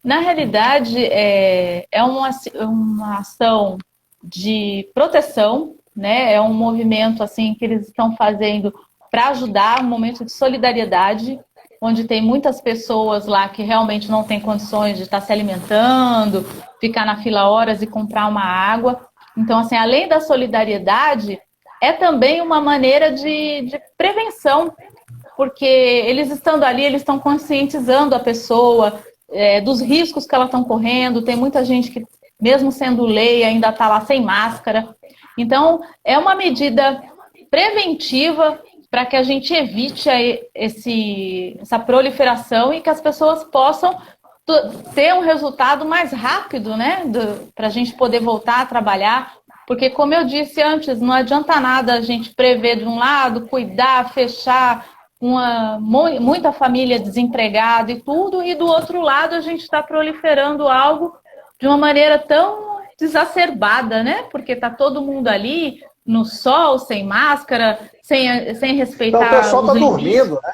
Na realidade, é uma ação de proteção, né? É um movimento assim que eles estão fazendo para ajudar, um momento de solidariedade, onde tem muitas pessoas lá que realmente não têm condições de estar se alimentando, ficar na fila horas e comprar uma água. Então, assim, além da solidariedade, é também uma maneira de prevenção, porque eles estando ali, eles estão conscientizando a pessoa dos riscos que elas estão correndo. Tem muita gente que, mesmo sendo lei, ainda está lá sem máscara. Então, é uma medida preventiva para que a gente evite essa proliferação e que as pessoas possam ter um resultado mais rápido, né? Para a gente poder voltar a trabalhar. Porque, como eu disse antes, não adianta nada a gente prever de um lado, cuidar, fechar, muita família desempregada e tudo, e do outro lado a gente está proliferando algo de uma maneira tão exacerbada, né? Porque está todo mundo ali no sol, sem máscara, sem respeitar. Então, o pessoal está dormindo, né?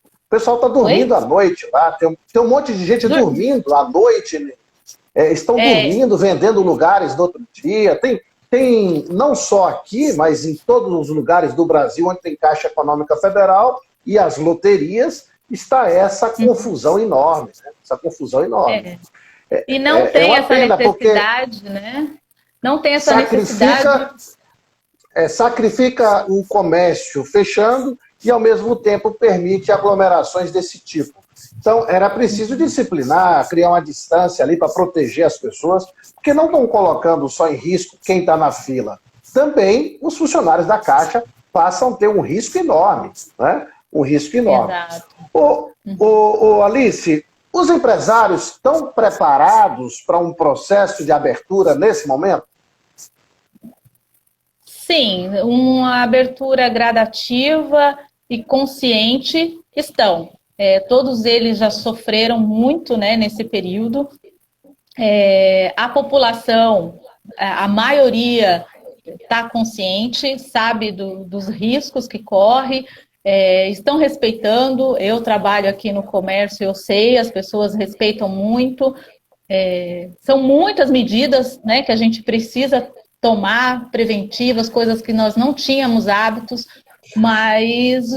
O pessoal está dormindo à noite lá, tem um monte de gente dormindo à noite, né? Estão dormindo, vendendo lugares no outro dia. Tem não só aqui, mas em todos os lugares do Brasil onde tem Caixa Econômica Federal e as loterias, está essa confusão enorme, né? Essa confusão enorme. E não tem essa necessidade, né? Não tem essa necessidade. Sacrifica o comércio fechando e, ao mesmo tempo, permite aglomerações desse tipo. Então, era preciso disciplinar, criar uma distância ali para proteger as pessoas, porque não estão colocando só em risco quem está na fila. Também os funcionários da Caixa passam a ter um risco enorme, né? Um risco enorme. Exato. Alice, os empresários estão preparados para um processo de abertura nesse momento? Sim, uma abertura gradativa e consciente estão. Todos eles já sofreram muito, né, nesse período. A população, a maioria está consciente, sabe dos riscos que corre, estão respeitando. Eu trabalho aqui no comércio, eu sei, as pessoas respeitam muito. São muitas medidas, né, que a gente precisa tomar, preventivas, coisas que nós não tínhamos hábitos, mas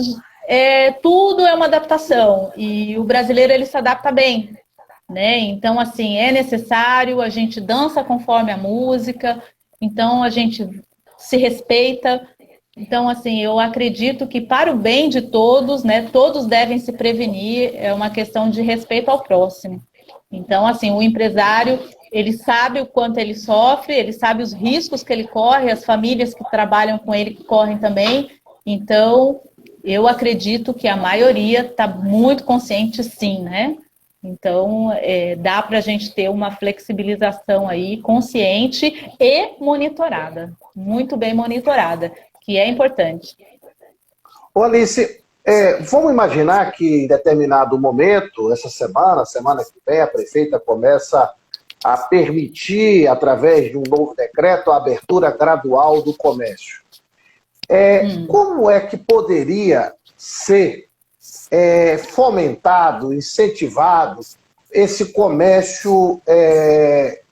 tudo é uma adaptação e o brasileiro ele se adapta bem, né? Então, assim, é necessário, a gente dança conforme a música, então a gente se respeita Então, assim, eu acredito que para o bem de todos, né, todos devem se prevenir, é uma questão de respeito ao próximo. Então, assim, o empresário, ele sabe o quanto ele sofre, ele sabe os riscos que ele corre, as famílias que trabalham com ele correm também. Então, eu acredito que a maioria está muito consciente, sim, né? Então, dá para a gente ter uma flexibilização aí consciente e monitorada, muito bem monitorada, que é importante. Ô Alice, vamos imaginar que em determinado momento, essa semana que vem, a prefeita começa a permitir, através de um novo decreto, a abertura gradual do comércio. Como é que poderia ser fomentado, incentivado esse comércio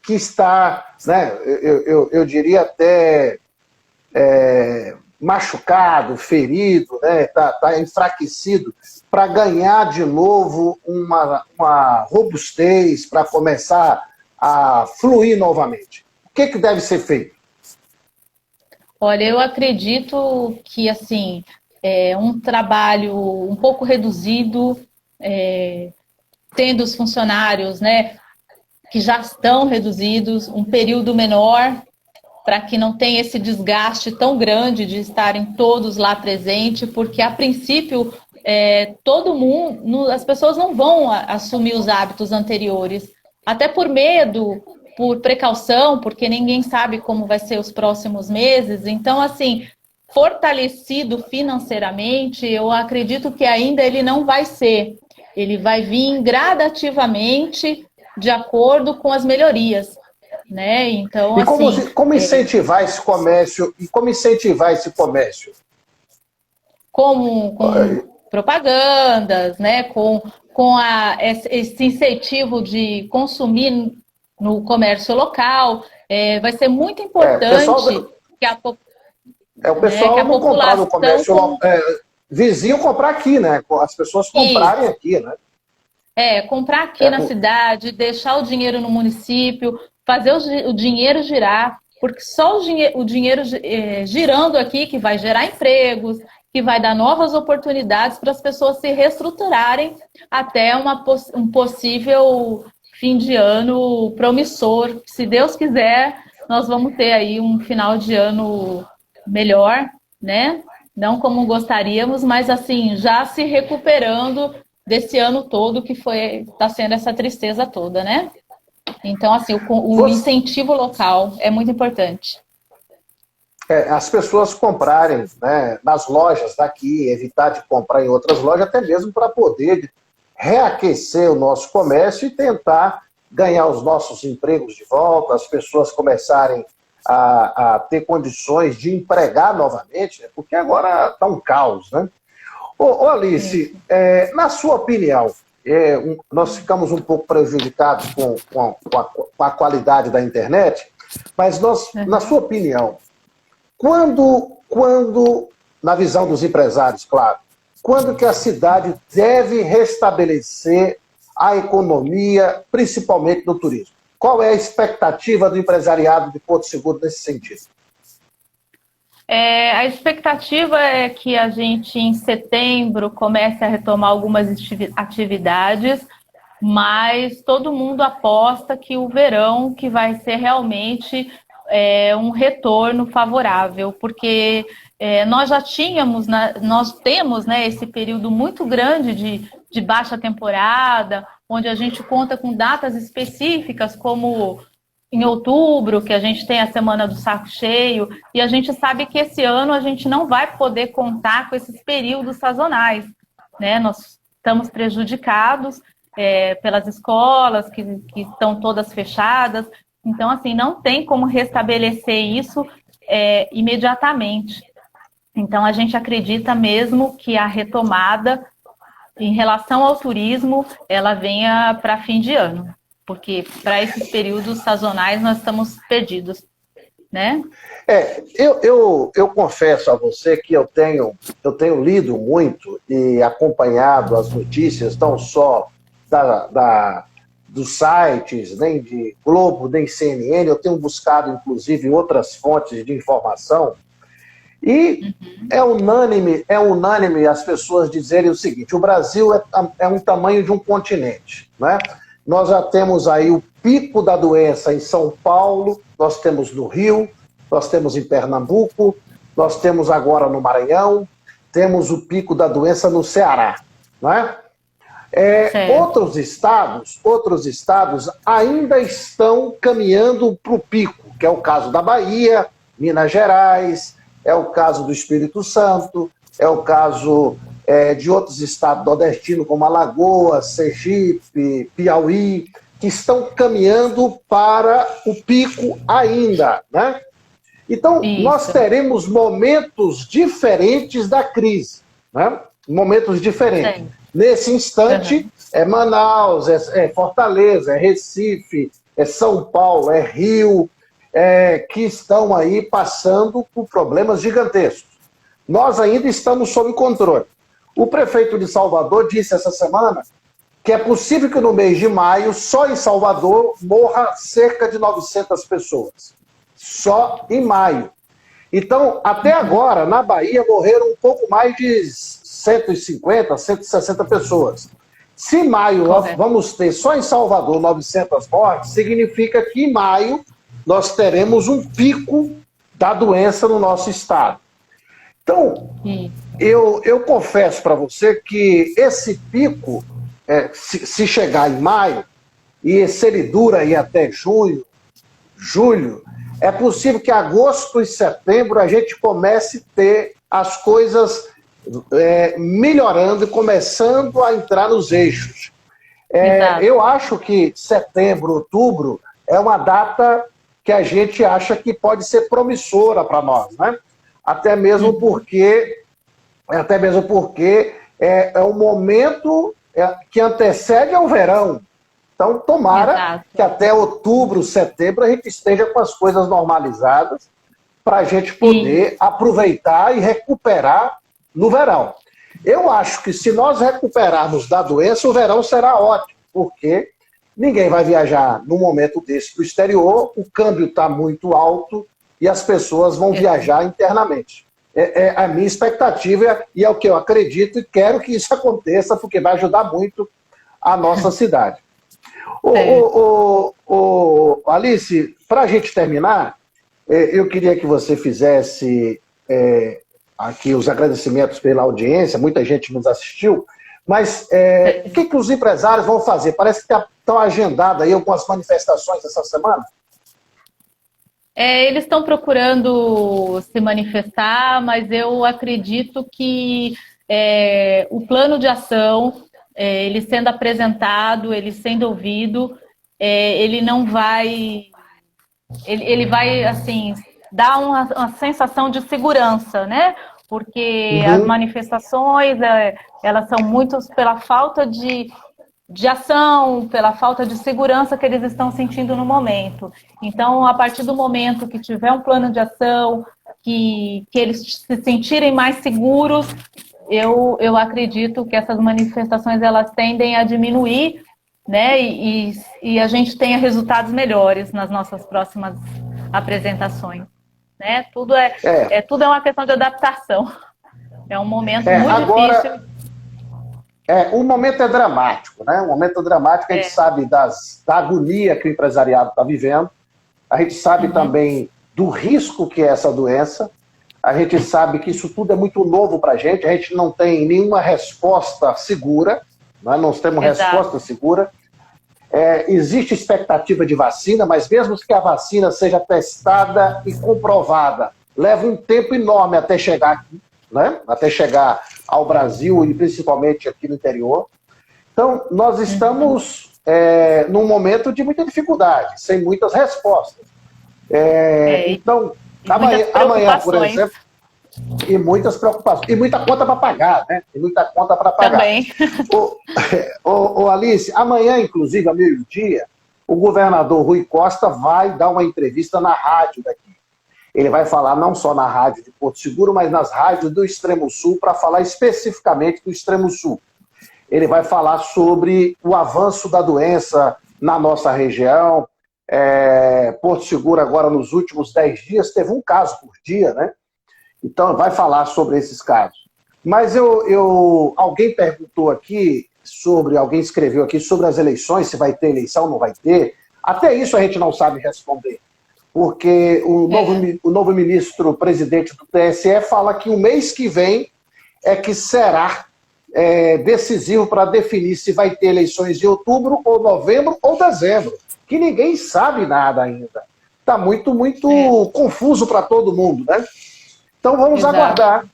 que está, né, eu diria até machucado, ferido, né, tá enfraquecido, para ganhar de novo uma robustez, para começar a fluir novamente? O que deve ser feito? Olha, eu acredito que, assim, um trabalho um pouco reduzido, tendo os funcionários, né, que já estão reduzidos, um período menor, para que não tenha esse desgaste tão grande de estarem todos lá presentes, porque, a princípio, todo mundo, as pessoas não vão assumir os hábitos anteriores, até por medo, por precaução, porque ninguém sabe como vai ser os próximos meses. Então, assim, fortalecido financeiramente, eu acredito que ainda ele não vai ser. Ele vai vir gradativamente de acordo com as melhorias, né? Então, E assim, como incentivar esse comércio? E como incentivar esse comércio? com propagandas, né? Com esse incentivo de consumir no comércio local, vai ser muito importante que a, o pessoal que a não comprar no população comércio vizinho, comprar aqui, né? As pessoas comprarem aqui, né? Comprar aqui na cidade, deixar o dinheiro no município, fazer o dinheiro girar, porque só o dinheiro girando aqui que vai gerar empregos, que vai dar novas oportunidades para as pessoas se reestruturarem até um possível fim de ano promissor. Se Deus quiser, nós vamos ter aí um final de ano melhor, né? Não como gostaríamos, mas assim, já se recuperando desse ano todo que está sendo essa tristeza toda, né? Então, assim, o incentivo local é muito importante. As pessoas comprarem, né, nas lojas daqui, evitar de comprar em outras lojas, até mesmo para poder reaquecer o nosso comércio e tentar ganhar os nossos empregos de volta, as pessoas começarem a ter condições de empregar novamente, né, porque agora está um caos, né? Ô Alice, na sua opinião, nós ficamos um pouco prejudicados com a qualidade da internet, mas na sua opinião, quando, na visão dos empresários, claro, quando que a cidade deve restabelecer a economia, principalmente no turismo? Qual é a expectativa do empresariado de Porto Seguro nesse sentido? A expectativa é que a gente, em setembro, comece a retomar algumas atividades, mas todo mundo aposta que o verão que vai ser realmente um retorno favorável, porque nós já tínhamos, nós temos, né, esse período muito grande de baixa temporada, onde a gente conta com datas específicas, como em outubro, que a gente tem a Semana do Saco Cheio, e a gente sabe que esse ano a gente não vai poder contar com esses períodos sazonais, né? Nós estamos prejudicados pelas escolas que estão todas fechadas, então, assim, não tem como restabelecer isso imediatamente. Então, a gente acredita mesmo que a retomada em relação ao turismo, ela venha para fim de ano, porque para esses períodos sazonais nós estamos perdidos, né? Eu confesso a você que eu tenho lido muito e acompanhado as notícias, não só dos sites, nem de Globo, nem CNN, eu tenho buscado, inclusive, outras fontes de informação, E é unânime as pessoas dizerem o seguinte: o Brasil é um tamanho de um continente, né? Nós já temos aí o pico da doença em São Paulo, nós temos no Rio, nós temos em Pernambuco, nós temos agora no Maranhão, temos o pico da doença no Ceará, não é? Outros estados ainda estão caminhando para o pico, que é o caso da Bahia, Minas Gerais, é o caso do Espírito Santo, é o caso de outros estados nordestinos, como Alagoas, Sergipe, Piauí, que estão caminhando para o pico ainda, né? Então, nós teremos momentos diferentes da crise, né? Momentos diferentes. Sim. Nesse instante, é Manaus, é Fortaleza, é Recife, é São Paulo, é Rio, que estão aí passando por problemas gigantescos. Nós ainda estamos sob controle. O prefeito de Salvador disse essa semana que é possível que no mês de maio, só em Salvador, morra cerca de 900 pessoas. Só em maio. Então, até agora, na Bahia, morreram um pouco mais de 150, 160 pessoas. Se em maio nós vamos ter só em Salvador 900 mortes, significa que em maio nós teremos um pico da doença no nosso estado. Então, eu confesso para você que esse pico, se chegar em maio, e se ele dura aí até junho, julho, é possível que agosto e setembro a gente comece a ter as coisas melhorando e começando a entrar nos eixos. Eu acho que setembro, outubro é uma data que a gente acha que pode ser promissora para nós, né? Até mesmo porque é um momento que antecede ao verão. Então, tomara que até outubro, setembro, a gente esteja com as coisas normalizadas para a gente poder aproveitar e recuperar no verão. Eu acho que se nós recuperarmos da doença, o verão será ótimo, porque ninguém vai viajar num momento desse para o exterior, o câmbio está muito alto e as pessoas vão viajar internamente. É a minha expectativa e é o que eu acredito e quero que isso aconteça, porque vai ajudar muito a nossa cidade. Alice, para a gente terminar, eu queria que você fizesse aqui os agradecimentos pela audiência, muita gente nos assistiu, mas o que os empresários vão fazer? Parece que estão agendadas aí algumas manifestações essa semana. Eles estão procurando se manifestar, mas eu acredito que o plano de ação, ele sendo apresentado, ele sendo ouvido, ele não vai... Ele vai, assim, dar uma sensação de segurança, né? Porque as manifestações, elas são muito pela falta de ação, pela falta de segurança que eles estão sentindo no momento. Então, a partir do momento que tiver um plano de ação, que eles se sentirem mais seguros, eu acredito que essas manifestações elas tendem a diminuir, né? E a gente tenha resultados melhores nas nossas próximas apresentações, né? Tudo é uma questão de adaptação. É um momento muito difícil. O momento é dramático, né? O momento dramático, a gente sabe da agonia que o empresariado está vivendo, a gente sabe também do risco que é essa doença, a gente sabe que isso tudo é muito novo para a gente não tem nenhuma resposta segura, não temos resposta segura. Existe expectativa de vacina, mas mesmo que a vacina seja testada e comprovada, leva um tempo enorme até chegar aqui, né? Até chegar ao Brasil e principalmente aqui no interior. Então, nós estamos num momento de muita dificuldade, sem muitas respostas. Então, amanhã, por exemplo, e muitas preocupações, e muita conta para pagar, né? E muita conta para pagar. Também. Alice, amanhã, inclusive, ao meio-dia, o governador Rui Costa vai dar uma entrevista na rádio daqui. Ele vai falar não só na rádio de Porto Seguro, mas nas rádios do Extremo Sul, para falar especificamente do Extremo Sul. Ele vai falar sobre o avanço da doença na nossa região. Porto Seguro agora, nos últimos 10 dias, teve um caso por dia, né? Então, vai falar sobre esses casos. Mas alguém perguntou aqui alguém escreveu aqui sobre as eleições, se vai ter eleição ou não vai ter. Até isso a gente não sabe responder. Porque o novo ministro presidente do TSE fala que o mês que vem é que será decisivo para definir se vai ter eleições em outubro, ou novembro, ou dezembro. Que ninguém sabe nada ainda. Está muito confuso para todo mundo, né? Então vamos aguardar,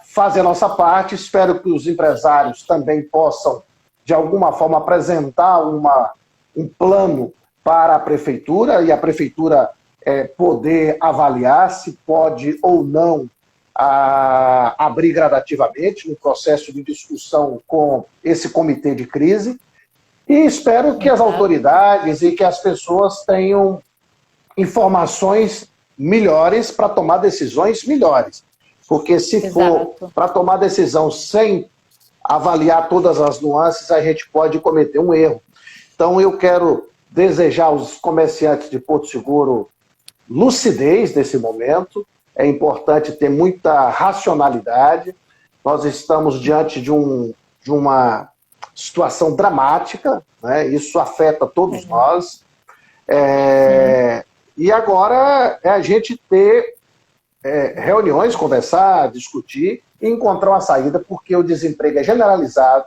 fazer a nossa parte. Espero que os empresários também possam, de alguma forma, apresentar um plano para a prefeitura, e a prefeitura poder avaliar se pode ou não abrir gradativamente no processo de discussão com esse comitê de crise. E espero que as autoridades e que as pessoas tenham informações melhores para tomar decisões melhores. Porque se for para tomar decisão sem avaliar todas as nuances, a gente pode cometer um erro. Então eu quero desejar aos comerciantes de Porto Seguro lucidez nesse momento. É importante ter muita racionalidade. Nós estamos diante de uma situação dramática, né? Isso afeta todos nós. E agora é a gente ter reuniões, conversar, discutir e encontrar uma saída, porque o desemprego é generalizado,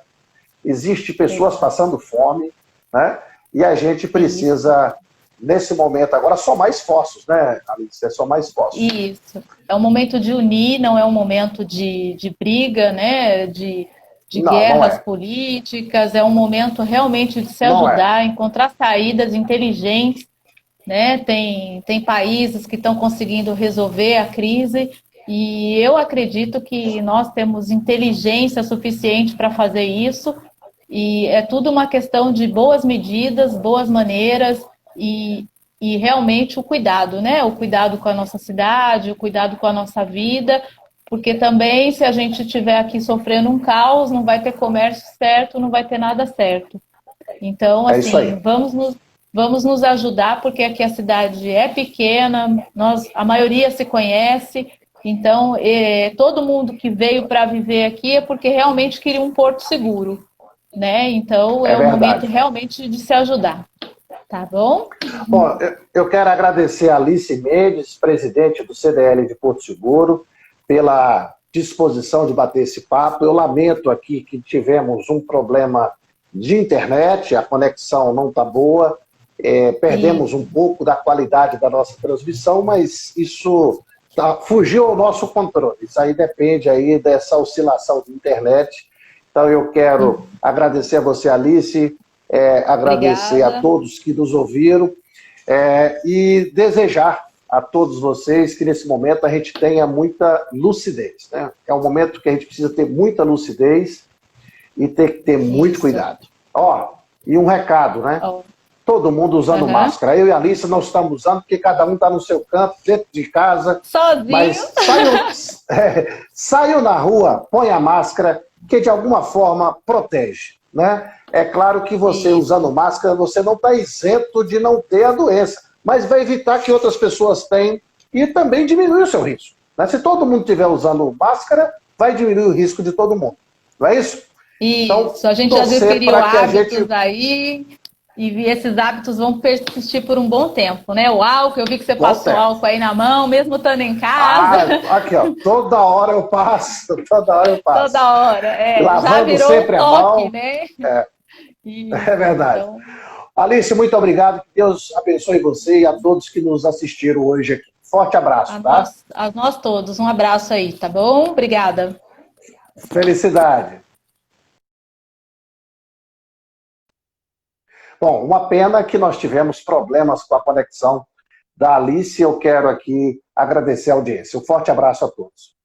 existe pessoas passando fome, né? E a gente precisa, nesse momento agora, somar esforços, né, Alice? É somar esforços. Isso. É um momento de unir, não é um momento de briga, né? De guerras políticas, é um momento realmente de se ajudar, encontrar saídas inteligentes, né? Tem países que estão conseguindo resolver a crise, e eu acredito que nós temos inteligência suficiente para fazer isso, e é tudo uma questão de boas medidas, boas maneiras e realmente o cuidado, né? O cuidado com a nossa cidade, o cuidado com a nossa vida, porque também se a gente estiver aqui sofrendo um caos, não vai ter comércio certo, não vai ter nada certo. Então, assim, vamos nos ajudar, porque aqui a cidade é pequena, a maioria se conhece, então todo mundo que veio para viver aqui é porque realmente queria um porto seguro, né? Então é um momento realmente de se ajudar. Tá bom? Bom, eu quero agradecer a Alice Mendes, presidente do CDL de Porto Seguro, pela disposição de bater esse papo. Eu lamento aqui que tivemos um problema de internet, a conexão não está boa, perdemos um pouco da qualidade da nossa transmissão, mas isso fugiu ao nosso controle. Isso aí depende aí dessa oscilação de internet. Então eu quero agradecer a você, Alice, agradecer a todos que nos ouviram e desejar a todos vocês que nesse momento a gente tenha muita lucidez, né? É um momento que a gente precisa ter muita lucidez e ter que ter muito cuidado. E um recado, né? Todo mundo usando máscara. Eu e a Alice não estamos usando porque cada um está no seu canto, dentro de casa. Sozinho. Mas saiu na rua, põe a máscara, que de alguma forma protege, né? É claro que você usando máscara, você não está isento de não ter a doença, mas vai evitar que outras pessoas tenham e também diminui o seu risco, né? Se todo mundo estiver usando máscara, vai diminuir o risco de todo mundo. Não é isso? Isso, então, a gente já adquiriu hábitos aí, e esses hábitos vão persistir por um bom tempo, né? O álcool, eu vi que você passou álcool aí na mão, mesmo estando em casa. Aqui, ó, toda hora eu passo. Toda hora, Lavando já virou sempre um toque, a mão. Né? É verdade. Então... Alice, muito obrigado. Que Deus abençoe você e a todos que nos assistiram hoje aqui. Forte abraço, a nós todos. Um abraço aí, tá bom? Obrigada. Felicidade. Bom, uma pena que nós tivemos problemas com a conexão da Alice. Eu quero aqui agradecer a audiência. Um forte abraço a todos.